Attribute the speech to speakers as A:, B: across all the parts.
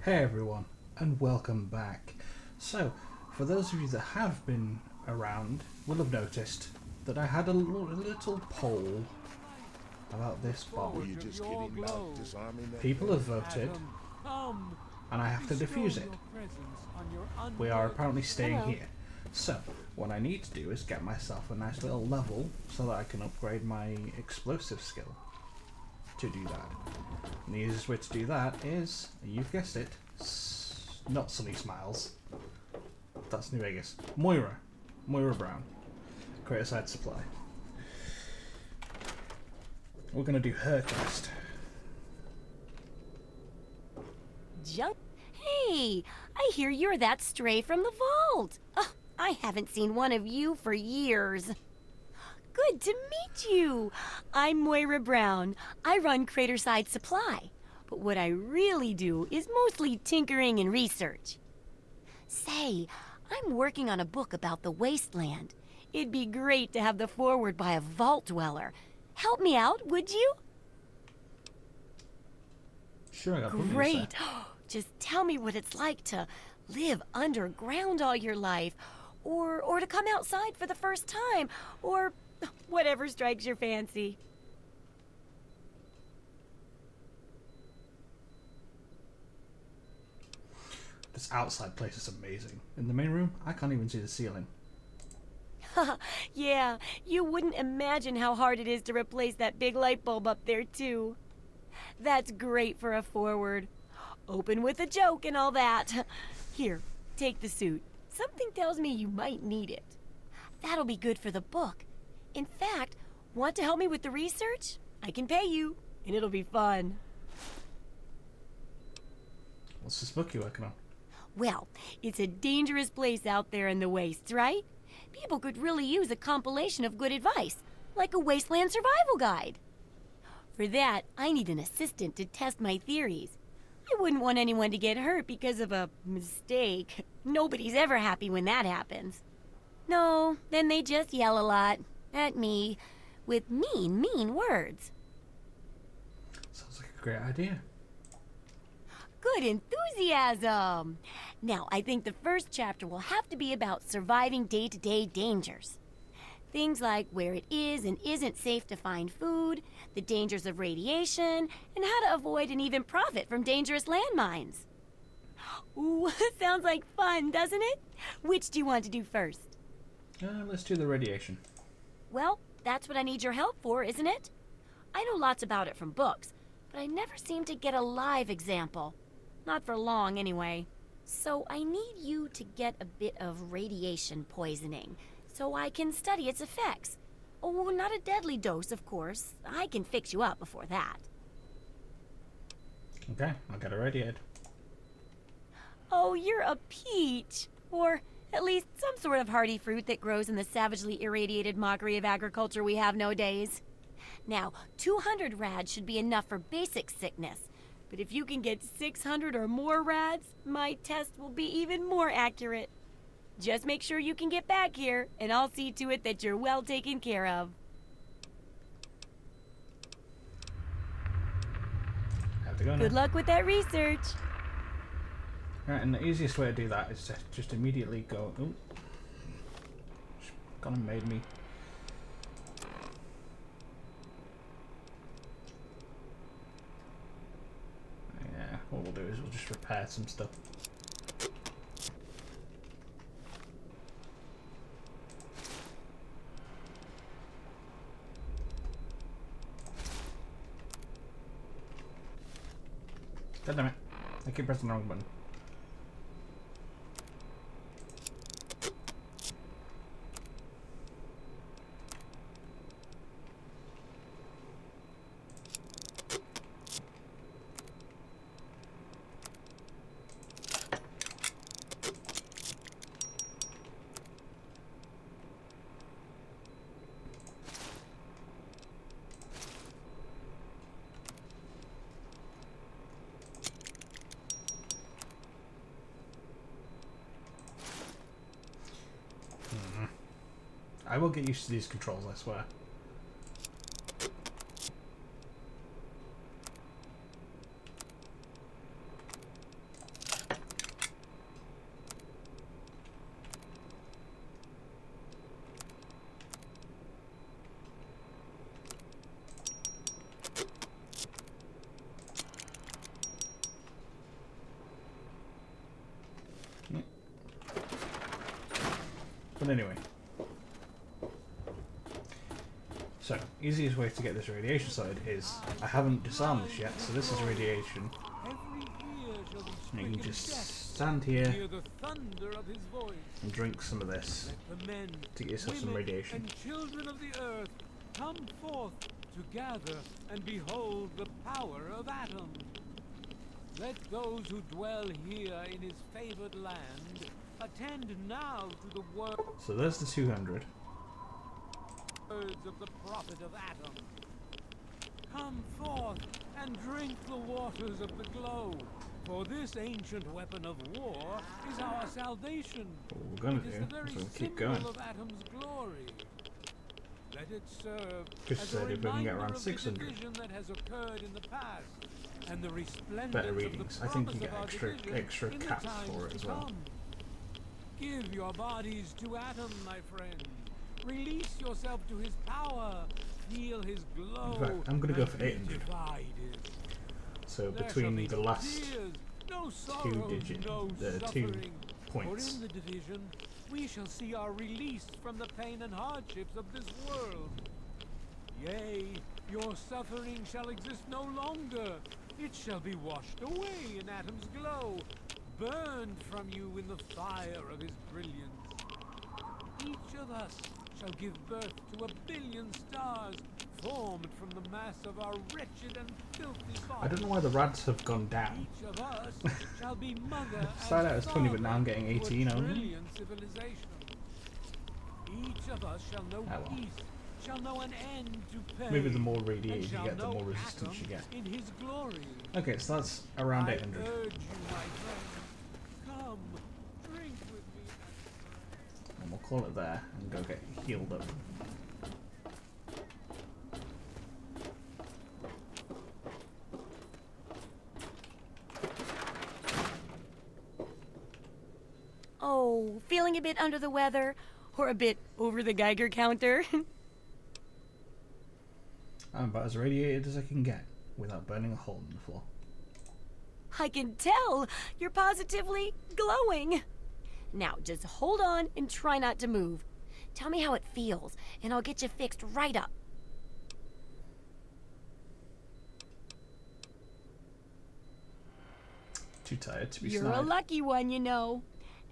A: Hey everyone, and welcome back. So, for those of you that have been around, will have noticed that I had a little poll about this bomb.
B: Were you just kidding about disarming that
A: People
B: thing?
A: have voted, and I have to defuse it. We are apparently staying here. So, what I need to do is get myself a nice little level so that I can upgrade my explosive skill to do that. And the easiest way to do that is, you've guessed it, not Sunny Smiles. That's New Vegas. Moira Brown. Create a side supply. We're gonna do her quest.
C: Jump. Hey, I hear you're that stray from the vault. I haven't seen one of you for years. Good to meet you. I'm Moira Brown. I run Craterside Supply. But what I really do is mostly tinkering and research. Say, I'm working on a book about the wasteland. It'd be great to have the foreword by a vault dweller. Help me out, would you?
A: Sure, I got plenty to
C: Great.
A: say.
C: Just tell me what it's like to live underground all your life, or to come outside for the first time, or whatever strikes your fancy.
A: This outside place is amazing. In the main room, I can't even see the ceiling.
C: Yeah, you wouldn't imagine how hard it is to replace that big light bulb up there, too. That's great for a forward. Open with a joke and all that. Here, take the suit. Something tells me you might need it. That'll be good for the book. In fact, want to help me with the research? I can pay you, and it'll be fun.
A: What's this book you're working on?
C: Well, it's a dangerous place out there in the wastes, right? People could really use a compilation of good advice, like a wasteland survival guide. For that, I need an assistant to test my theories. I wouldn't want anyone to get hurt because of a mistake. Nobody's ever happy when that happens. No, then they just yell a lot at me with mean words.
A: Sounds like a great idea.
C: Good enthusiasm! Now, I think the first chapter will have to be about surviving day-to-day dangers. Things like where it is and isn't safe to find food, the dangers of radiation, and how to avoid and even profit from dangerous landmines. Ooh, sounds like fun, doesn't it? Which do you want to do first?
A: Let's do the radiation.
C: Well, that's what I need your help for, isn't it? I know lots about it from books, but I never seem to get a live example. Not for long, anyway. So I need you to get a bit of radiation poisoning, so I can study its effects. Oh, not a deadly dose, of course. I can fix you up before that.
A: Okay, I'll get it radiated.
C: Oh, you're a peach. Or at least some sort of hardy fruit that grows in the savagely irradiated mockery of agriculture we have nowadays. Now, 200 rads should be enough for basic sickness. But if you can get 600 or more rads, my test will be even more accurate. Just make sure you can get back here, and I'll see to it that you're well taken care of.
A: Have to go now.
C: Good luck with that research.
A: Right, and the easiest way to do that is to just immediately go. Oh, she's gone and made me. Yeah, what we'll do is we'll just repair some stuff. God damn it! I keep pressing the wrong button. I will get used to these controls, I swear. But anyway. So, easiest way to get this radiation side is, I haven't disarmed this yet, so this is radiation. And you can just stand here and drink some of this to get yourself some radiation.
D: And children of the earth, come forth to gather and behold the power of Atom. Let those who dwell here in his favored land attend now to the
A: So there's the 200.
D: words of the prophet of Atom. Come forth and drink the waters of the glow, for this ancient weapon of war is our salvation.
A: What we're going to do is we'll keep going.
D: Of Atom's glory. Let it serve
A: Chris
D: as
A: said
D: a
A: if we can get around
D: reminder of
A: 600.
D: the division that has occurred in the past, and the resplendence
A: Better
D: of the
A: readings. I think you get
D: promise of our division
A: extra
D: in the
A: caps
D: times
A: for it
D: to
A: as well.
D: come. Give your bodies to Atom, my friend. Release yourself to his power. Feel his glow.
A: In fact, I'm going to go for
D: and be
A: 800.
D: divided.
A: So
D: There
A: between
D: shall be
A: the
D: no
A: last
D: tears, no
A: two
D: sorrow,
A: digits,
D: no
A: the 2
D: suffering.
A: points.
D: For in the division, we shall see our release from the pain and hardships of this world. Yea, your suffering shall exist no longer. It shall be washed away in Atom's glow, burned from you in the fire of his brilliance. Each of us shall give birth to 1 billion stars, formed from the mass of our wretched and filthy bodies.
A: I don't know why the rads have gone down.
D: Each of us shall be mother
A: Started out
D: and
A: as 20, but now I'm getting
D: father to a
A: 18 only.
D: brilliant civilization. Each of us shall know
A: Oh, well.
D: peace, shall know an end to pain.
A: Maybe the more
D: and
A: radiation you
D: shall
A: get, the
D: know
A: more resistance
D: Atom
A: you get.
D: in his glory.
A: Okay, so that's around
D: I
A: 800.
D: urge you, my friend, come, drink with me.
A: And we'll call it there and go get healed up.
C: Oh, feeling a bit under the weather? Or a bit over the Geiger counter?
A: I'm about as radiated as I can get without burning a hole in the floor.
C: I can tell! You're positively glowing! Now, just hold on and try not to move. Tell me how it feels, and I'll get you fixed right up.
A: Too tired to be
C: You're
A: snide.
C: a lucky one, you know.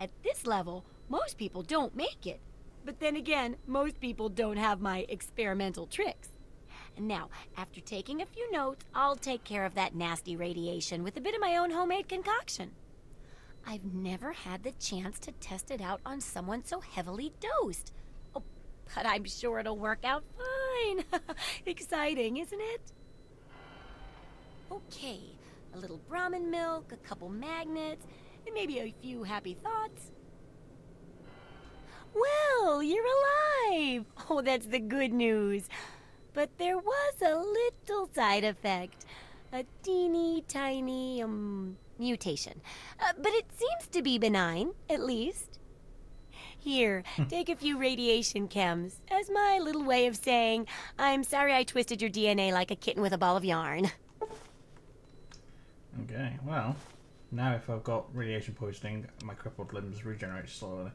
C: At this level, most people don't make it. But then again, most people don't have my experimental tricks. And now, after taking a few notes, I'll take care of that nasty radiation with a bit of my own homemade concoction. I've never had the chance to test it out on someone so heavily dosed. Oh, but I'm sure it'll work out fine. Exciting, isn't it? Okay, a little Brahmin milk, a couple magnets, and maybe a few happy thoughts. Well, you're alive! Oh, that's the good news. But there was a little side effect. A teeny tiny, mutation. But it seems to be benign, at least. Here, take a few radiation chems as my little way of saying, I'm sorry I twisted your DNA like a kitten with a ball of yarn.
A: Okay, well, now if I've got radiation poisoning, my crippled limbs regenerate slowly.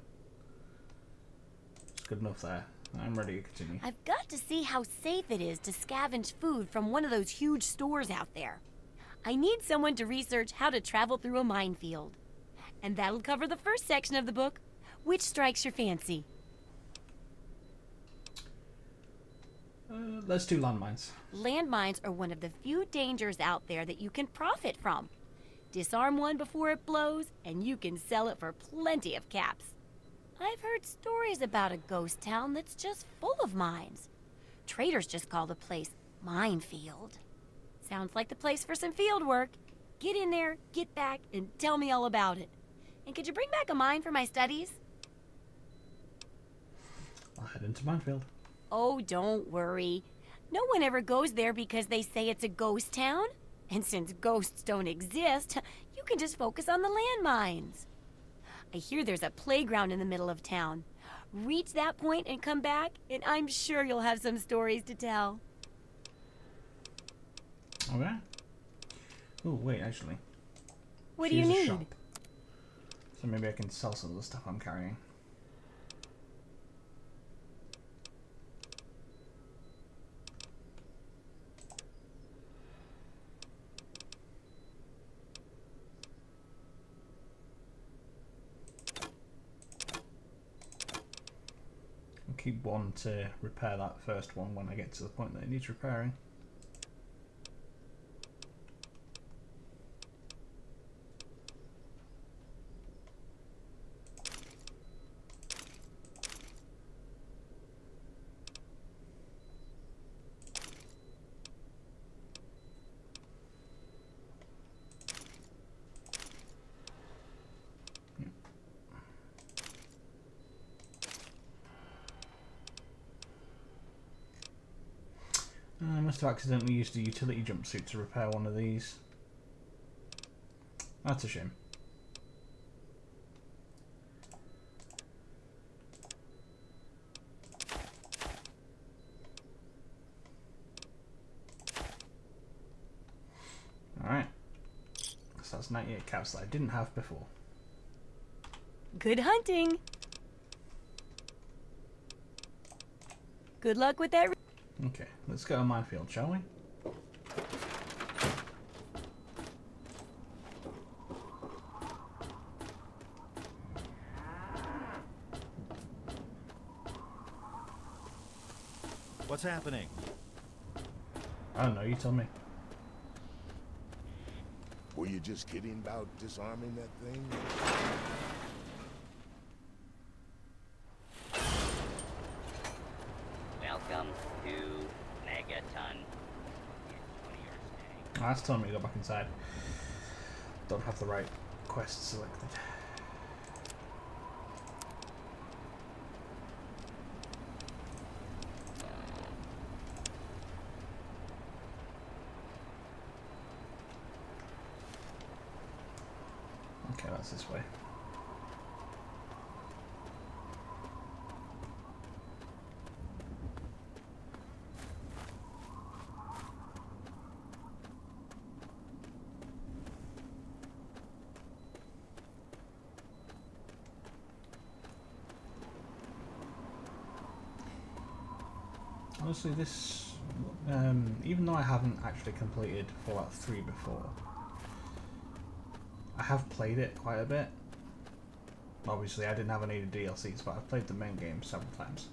A: It's good enough there. I'm ready to continue.
C: I've got to see how safe it is to scavenge food from one of those huge stores out there. I need someone to research how to travel through a minefield. And that'll cover the first section of the book. Which strikes your fancy?
A: Let's do landmines.
C: Landmines are one of the few dangers out there that you can profit from. Disarm one before it blows, and you can sell it for plenty of caps. I've heard stories about a ghost town that's just full of mines. Traders just call the place Minefield. Sounds like the place for some field work. Get in there, get back, and tell me all about it. And could you bring back a mine for my studies?
A: I'll head into Minefield.
C: Oh, don't worry. No one ever goes there because they say it's a ghost town. And since ghosts don't exist, you can just focus on the landmines. I hear there's a playground in the middle of town. Reach that point and come back, and I'm sure you'll have some stories to tell.
A: Okay. Oh, wait, actually.
C: What do you
A: Here's a
C: need?
A: shop. So maybe I can sell some of the stuff I'm carrying. keep one to repair that first one when I get to the point that it needs repairing. I must have accidentally used a utility jumpsuit to repair one of these. That's a shame. Alright. So that's 98 caps that I didn't have before.
C: Good hunting. Good luck with that.
A: Okay, let's go to minefield, shall we?
E: What's happening?
A: I don't know, you tell me.
B: Were you just kidding about disarming that thing?
F: Welcome to Megaton.
A: Oh, that's telling me to go back inside. Don't have the right quest selected. Okay, that's this way. Honestly, this, even though I haven't actually completed Fallout 3 before, I have played it quite a bit. Obviously, I didn't have any of the DLCs, but I've played the main game several times.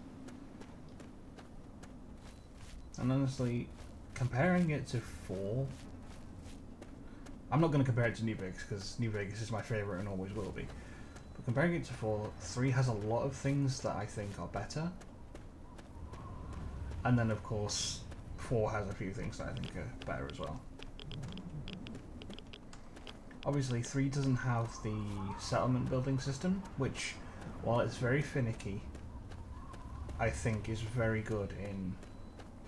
A: And honestly, comparing it to 4, I'm not going to compare it to New Vegas, because New Vegas is my favourite and always will be. But comparing it to 4, 3 has a lot of things that I think are better. And then, of course, 4 has a few things that I think are better as well. Obviously, 3 doesn't have the settlement building system, which, while it's very finicky, I think is very good in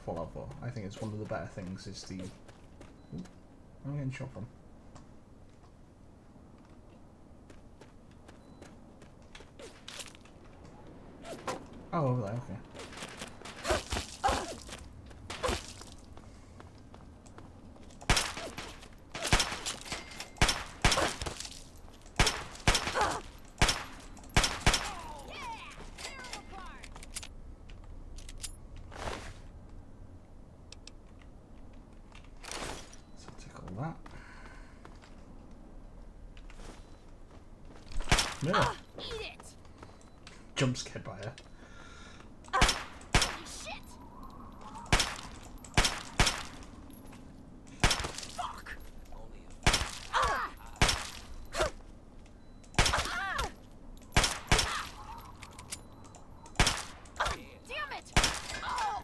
A: Fallout 4. I think it's one of the better things is the... Ooh, where am I getting shot from? Oh, over there, okay. Yeah.
C: Eat it.
A: Jump scared by her.
C: Holy shit. Fuck. Damn it. Oh.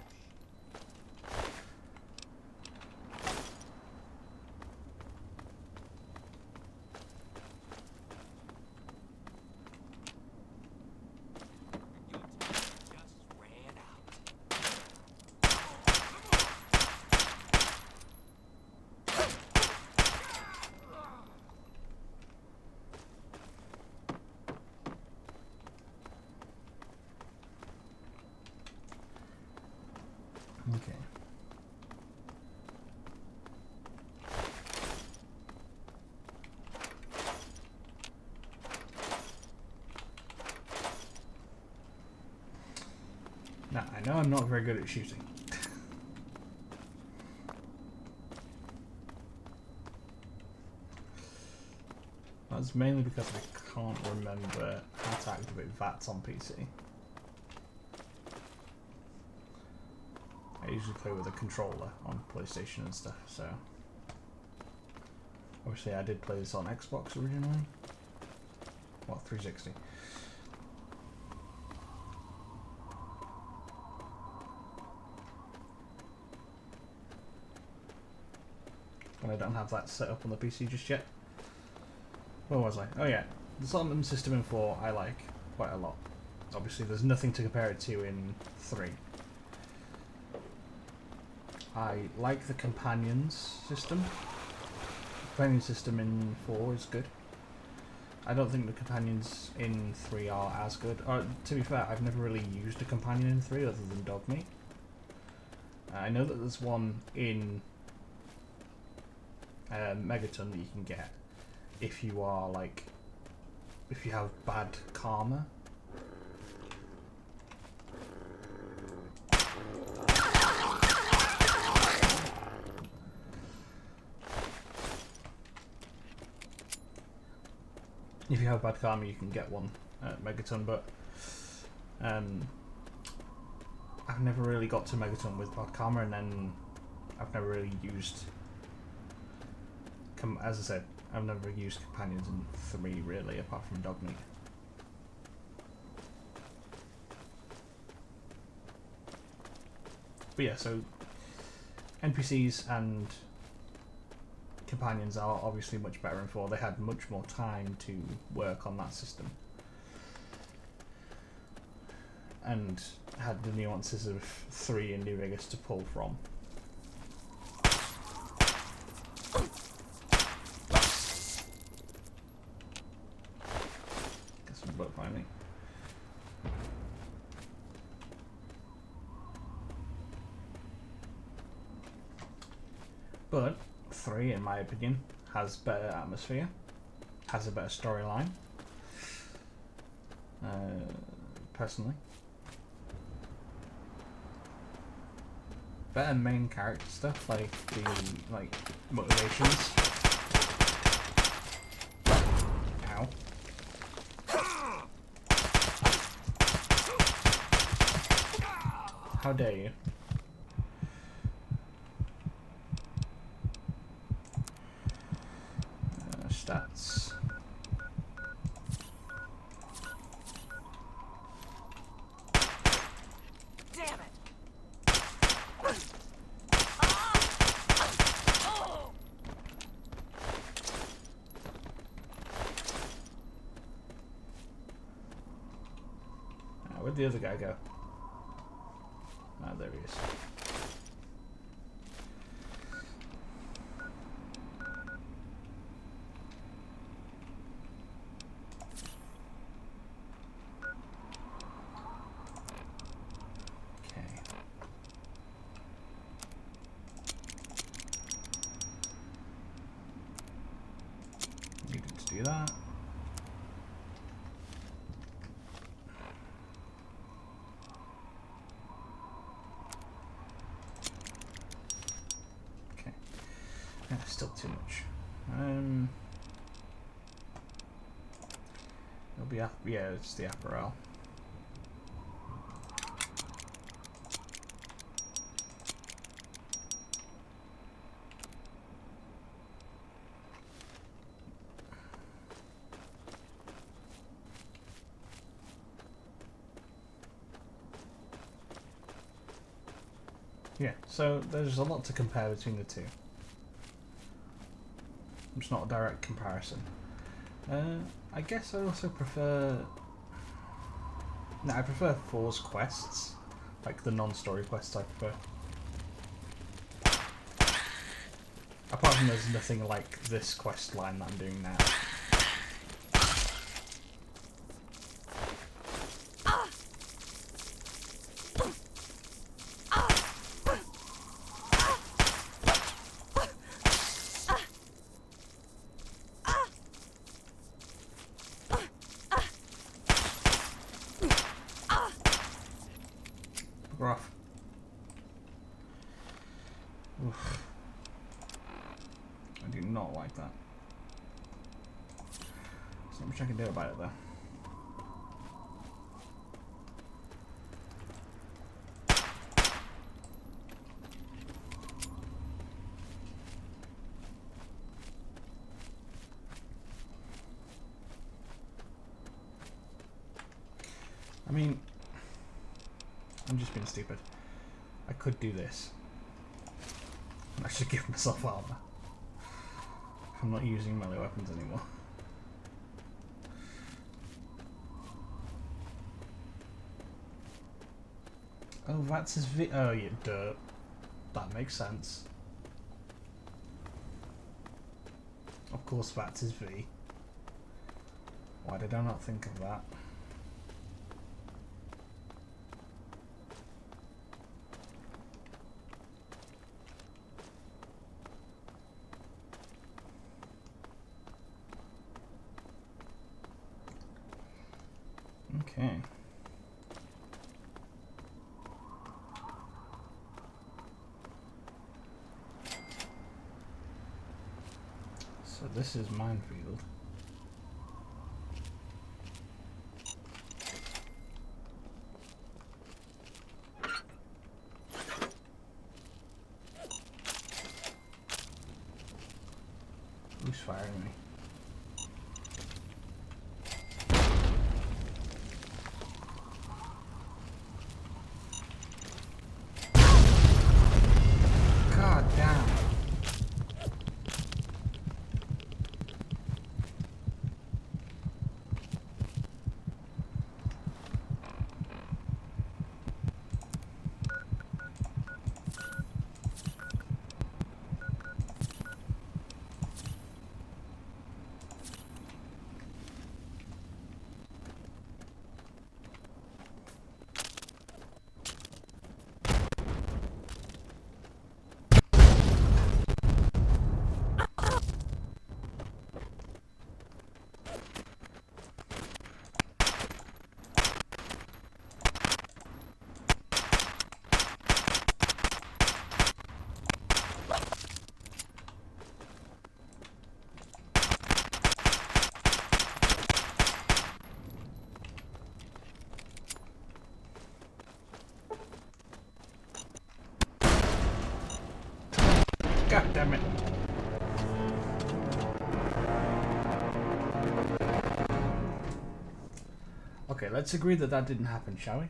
A: Okay. Now, I know I'm not very good at shooting. That's mainly because I can't remember how to activate VATS on PC. I usually play with a controller on PlayStation and stuff, so... Obviously I did play this on Xbox originally. What, 360? And I don't have that set up on the PC just yet. Where was I? Oh yeah, the settlement system in 4 I like quite a lot. Obviously there's nothing to compare it to in 3. I like the companions system. The companion system in 4 is good. I don't think the companions in 3 are as good. Or, to be fair, I've never really used a companion in 3 other than Dogmeat. I know that there's one in Megaton that you can get if you are like, if you have bad karma. If you have bad karma, you can get one at Megaton, but I've never really got to Megaton with bad karma, and then I've never really used. As I said, I've never used companions in 3 really, apart from Dogmeat. But yeah, so NPCs and companions are obviously much better in 4. They had much more time to work on that system. And had the nuances of 3 in New Vegas to pull from. Get some blood finally. But 3, in my opinion, has better atmosphere, has a better storyline. Personally, better main character stuff, like the motivations. Ow! How dare you? Stats.
C: Damn it!
A: Where'd the other guy go? Ah, there he is. Do that. Okay. That's still too much. It'll be yeah, it's the apparel. Yeah, so there's a lot to compare between the two. It's not a direct comparison. I guess I also prefer... No, I prefer 4's quests. Like the non-story quests I prefer. Apart from there's nothing like this quest line that I'm doing now. Rough. Oof. I do not like that. There's not much I can do about it though. mean, I'm just being stupid. I could do this. I should give myself armor. I'm not using melee weapons anymore. Oh, that's his V. Oh, you dirt. That makes sense. Of course, that's his V. Why did I not think of that? Okay. So this is minefield. Who's firing me? God damn. God damn it. Okay, let's agree that that didn't happen, shall we?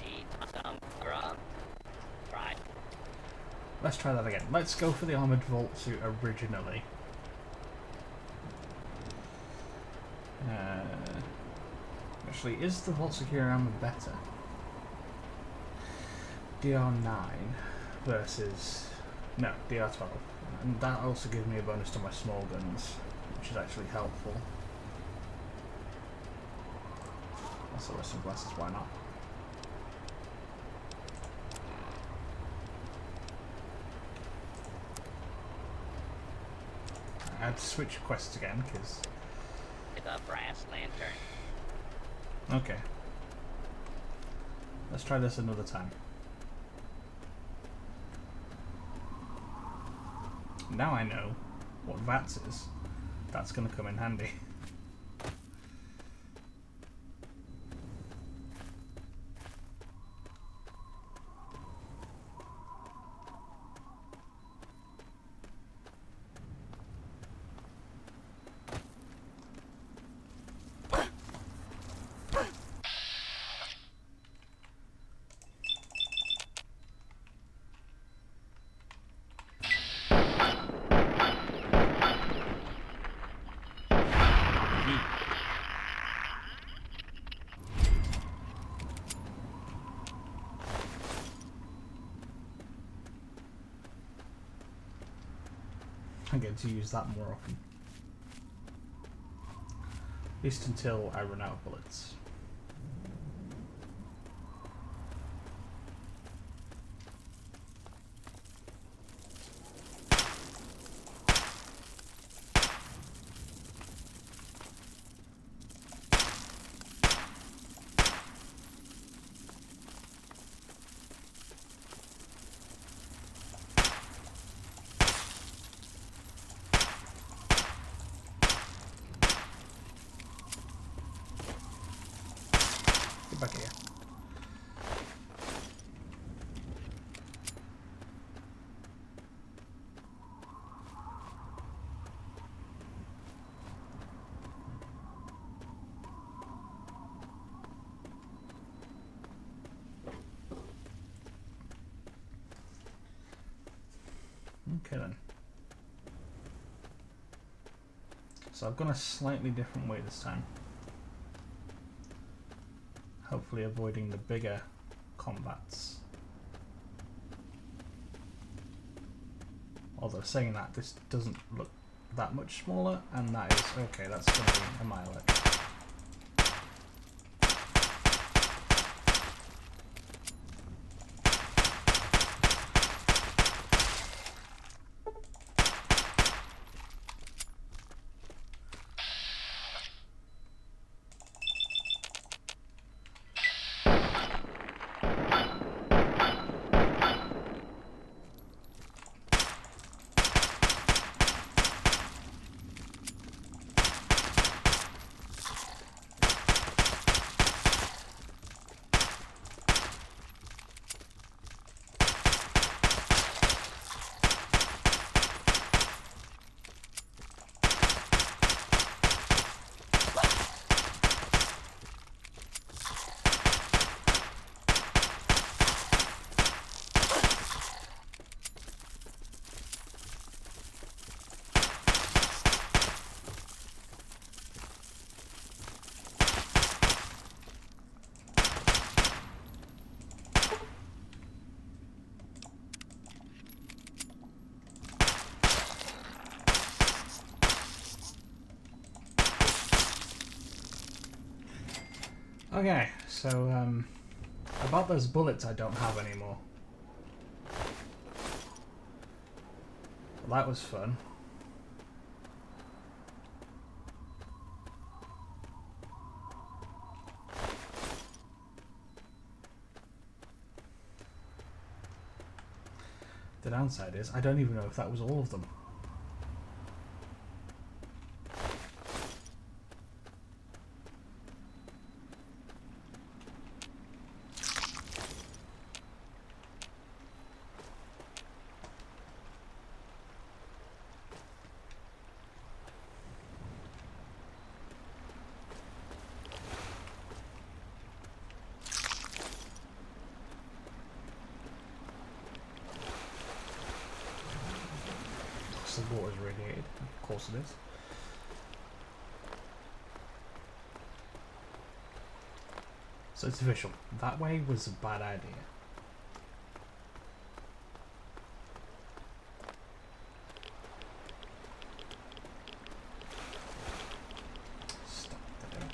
F: Need some grub? Right.
A: Let's try that again. Let's go for the armored vault suit originally. Actually, is the vault secure armor better? DR9 versus... no, DR12. And that also gives me a bonus to my small guns, which is actually helpful. Also wear some glasses, why not? I had to switch quests again, because...
F: With a brass lantern.
A: okay. Let's try this another time. Now I know what VATS is. That's going to come in handy. I get to use that more often. At least until I run out of bullets. Okay then. So I've gone a slightly different way this time. Hopefully avoiding the bigger combats. Although saying that, this doesn't look that much smaller, and that is okay. That's going to be a mile. Okay, so about those bullets I don't have anymore. Well, that was fun. The downside is I don't even know if that was all of them. The water is radiated, of course it is. So it's official. That way was a bad idea. Stop there.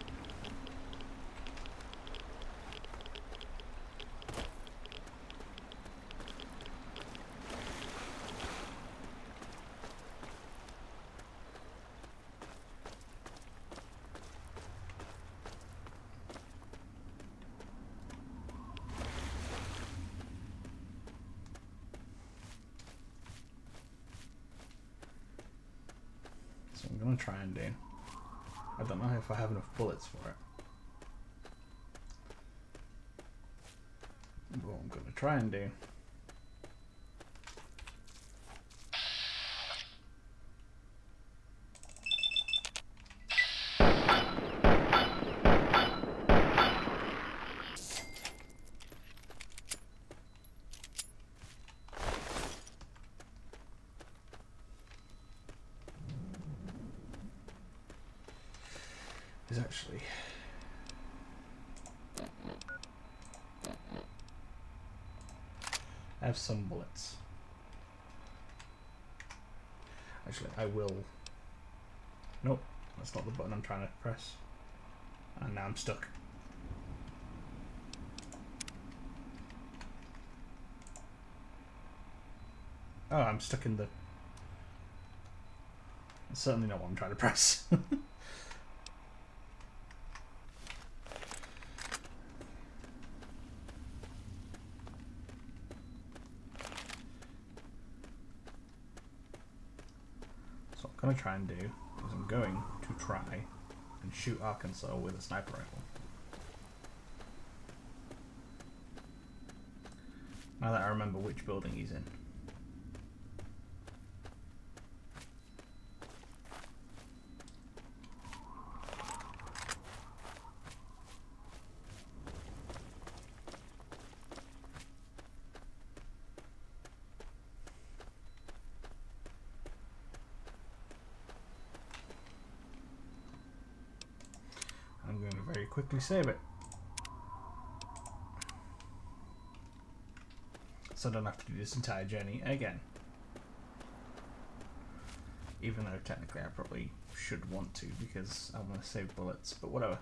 A: So I'm gonna try and do. I don't know if I have enough bullets for it. But what I'm gonna try and do. Is actually I have some bullets. Actually, I will. Nope, that's not the button I'm trying to press. And now I'm stuck. Oh, I'm stuck in the. That's certainly not what I'm trying to press. So what I'm going to try and do is I'm going to try and shoot Arkansas with a sniper rifle. Now that I remember which building he's in. quickly save it. So I don't have to do this entire journey again. Even though technically I probably should want to because I want to save bullets, but whatever.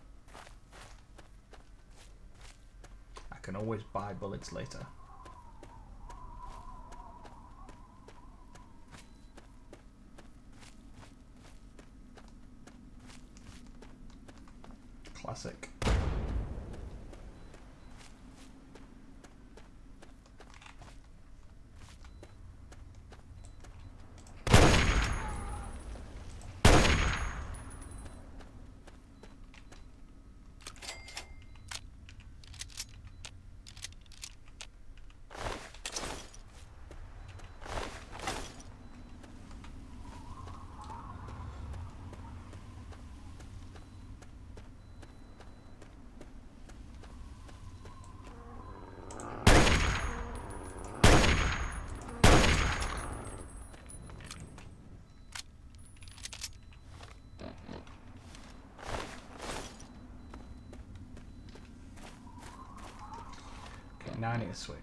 A: I can always buy bullets later. Classic. Now I need a switch.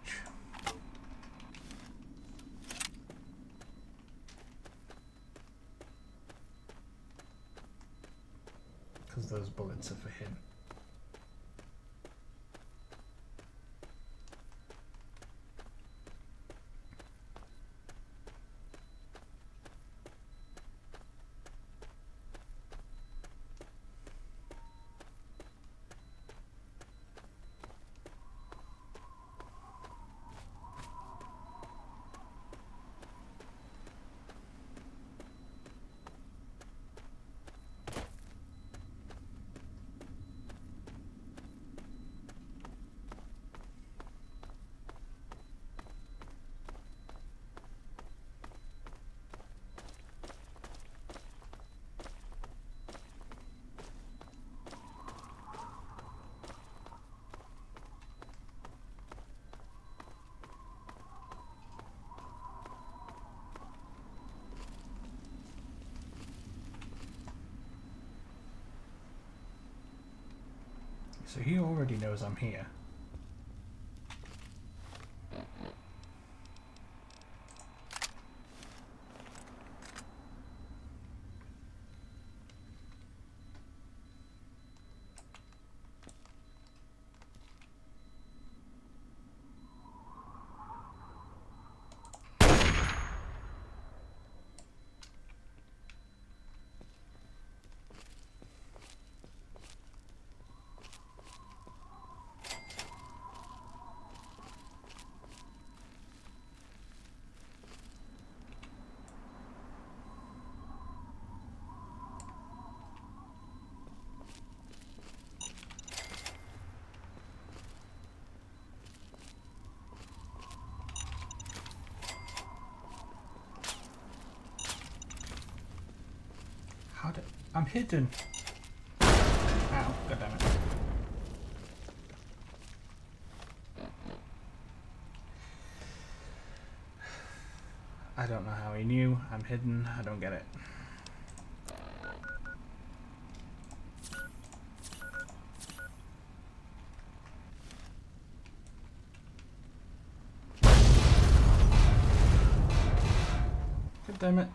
A: Because those bullets are for him. So he already knows I'm here. I'm hidden. Ow, goddammit. I don't know how he knew. I'm hidden. I don't get it. God damn it.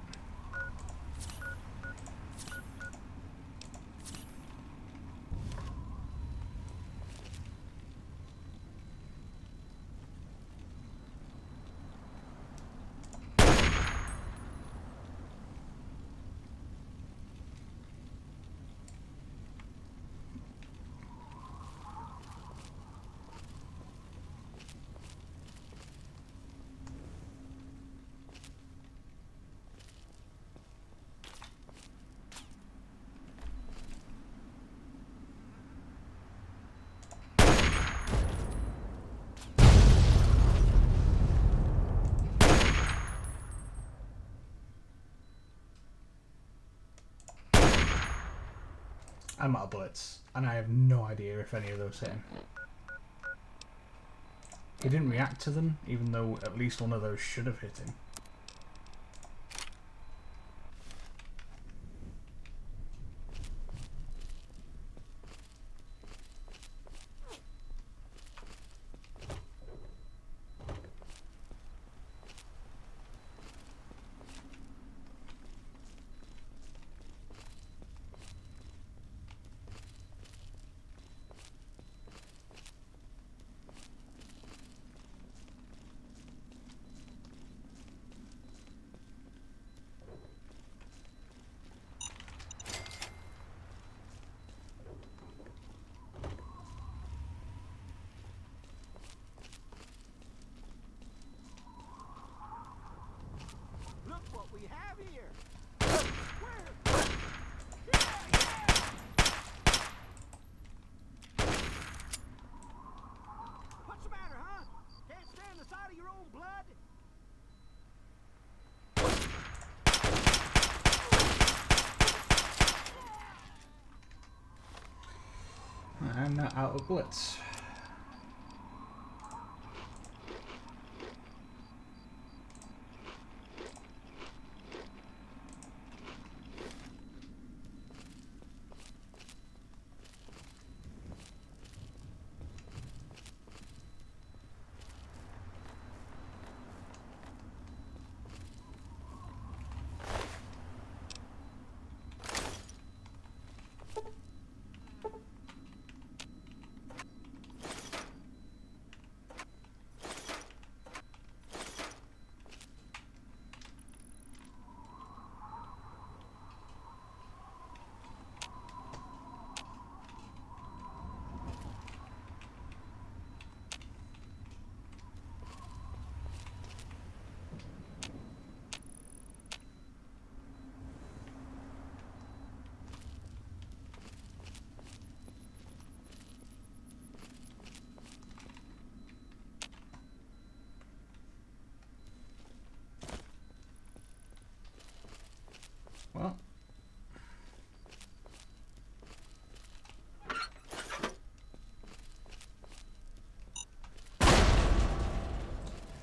A: I'm out of bullets, and I have no idea if any of those hit him. He didn't react to them, even though at least one of those should have hit him.
G: What's the matter, huh? Can't stand the sight of your own blood?
A: I'm not out of bullets. Well,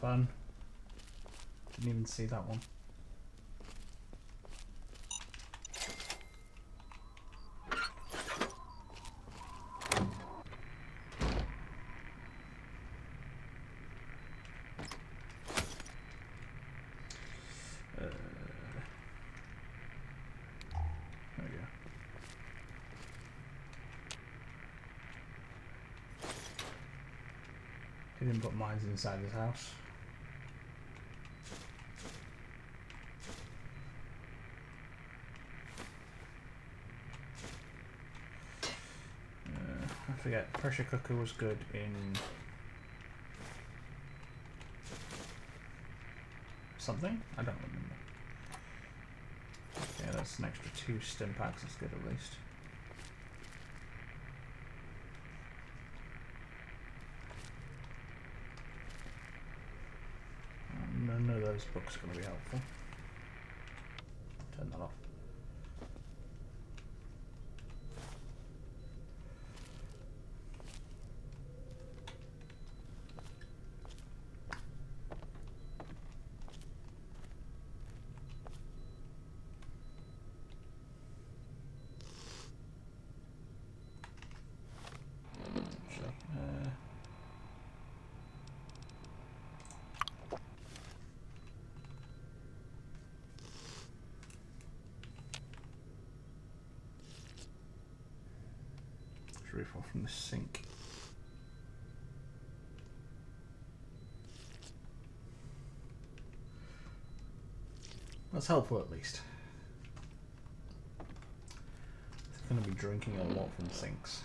A: fun. Didn't even see that one. There we go. He didn't put mines inside his house. I forget, pressure cooker was good in something? I don't remember. Okay, that's an extra 2 stim packs, that's good at least. None of those books are going to be helpful. Turn that off. Refill from the sink. That's helpful at least. It's going to be drinking a lot from sinks.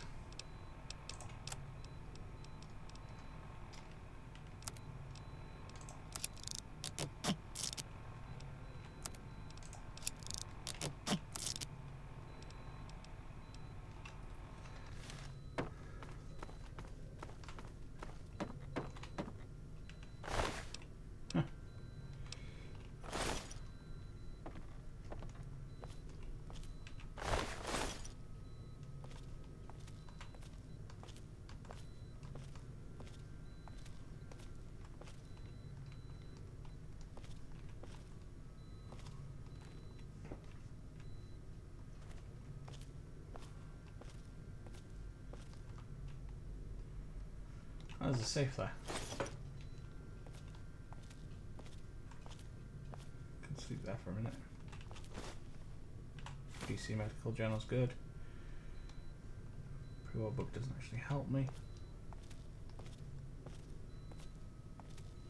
A: Oh, there's a safe there. Can sleep there for a minute. PC medical journal's good. Pre-war book doesn't actually help me.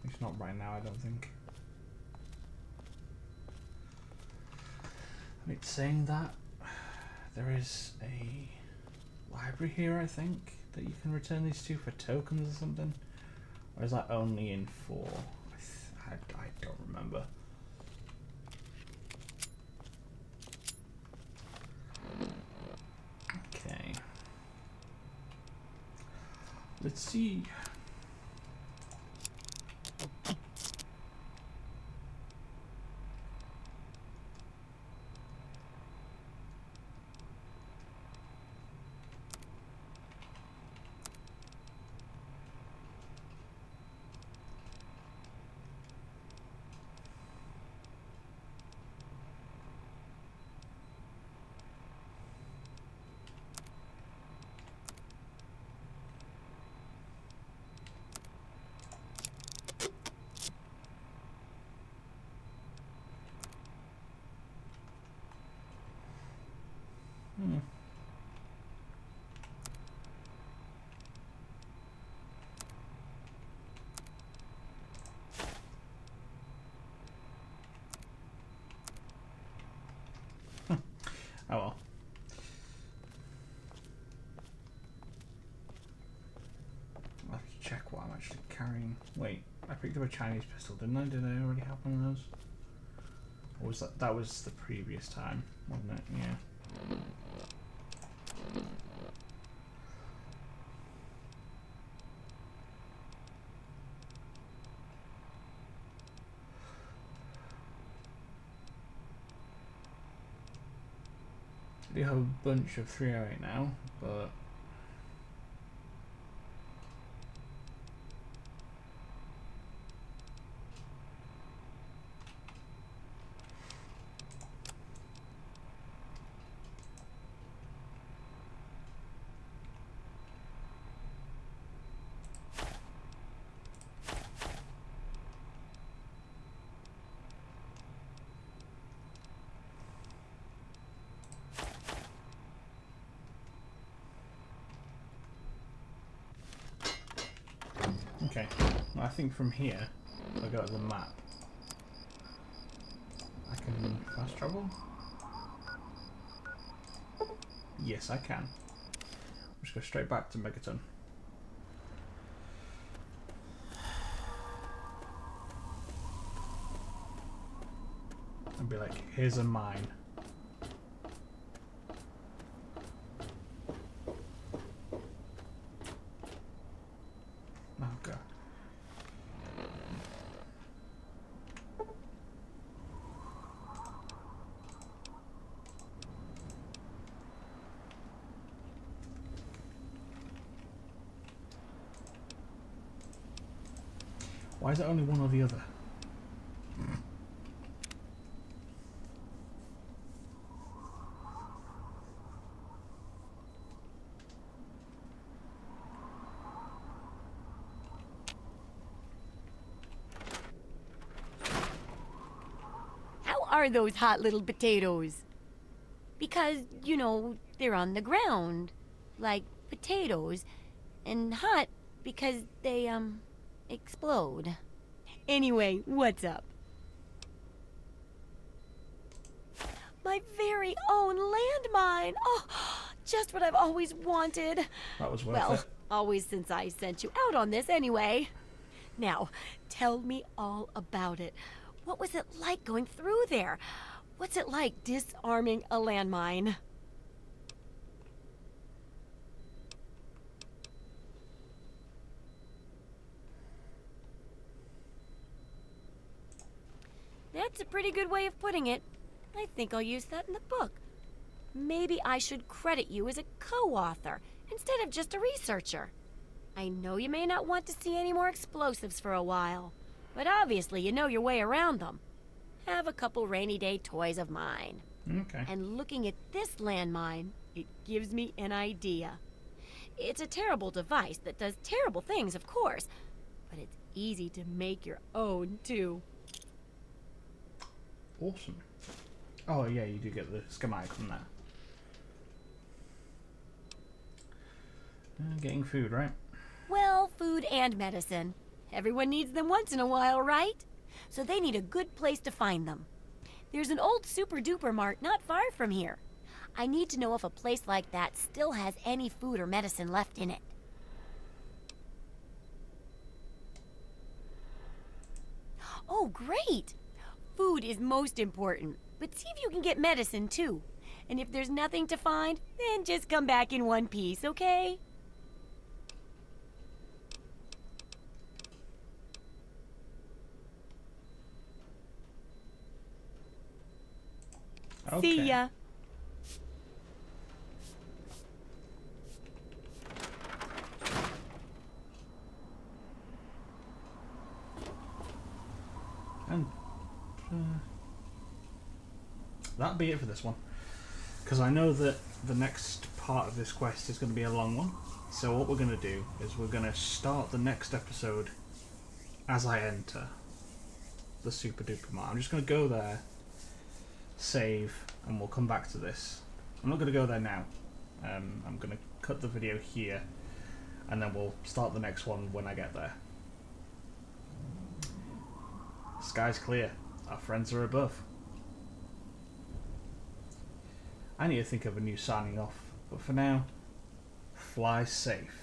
A: At least not right now, I don't think. I mean, saying that, there is a library here, I think, that you can return these to for tokens or something. Or is that only in 4? I don't remember. Let's see. Oh well. I'll have to check what I'm actually carrying. Wait, I picked up a Chinese pistol, didn't I? Did I already have one of those? Or was that... That was the previous time, wasn't it? Yeah. I do have a bunch of 308 now, but okay. I think from here, if I go to the map, I can fast travel? Yes, I can. Just go straight back to Megaton. And be like, here's a mine. Oh god. Why is it only one or the other?
C: How are those hot little potatoes? Because, you know, they're on the ground, like potatoes, and hot because they, explode. Anyway, what's up? My very own landmine! Oh, just what I've always wanted.
A: That was worth
C: Well,
A: it.
C: always since I sent you out on this anyway. Now, tell me all about it. What was it like going through there? What's it like disarming a landmine? That's a pretty good way of putting it. I think I'll use that in the book. Maybe I should credit you as a co-author instead of just a researcher. I know you may not want to see any more explosives for a while, but obviously you know your way around them. Have a couple rainy day toys of mine.
A: Okay.
C: And looking at this landmine, it gives me an idea. It's a terrible device that does terrible things, of course, but it's easy to make your own, too.
A: Awesome. Oh yeah, you do get the schematic from that. Getting food, right?
C: Well, food and medicine. Everyone needs them once in a while, right? So they need a good place to find them. There's an old super-duper mart not far from here. I need to know if a place like that still has any food or medicine left in it. Oh, great! Food is most important, but see if you can get medicine too. And if there's nothing to find, then just come back in one piece, okay?
A: Okay.
C: See ya.
A: And that'll be it for this one. Because I know that the next part of this quest is going to be a long one. So what we're going to do is we're going to start the next episode as I enter the Super Duper Mart. I'm just going to go there, save, and we'll come back to this. I'm not going to go there now. I'm going to cut the video here, and then we'll start the next one when I get there. Sky's clear. Our friends are above. I need to think of a new signing off, but for now, fly safe.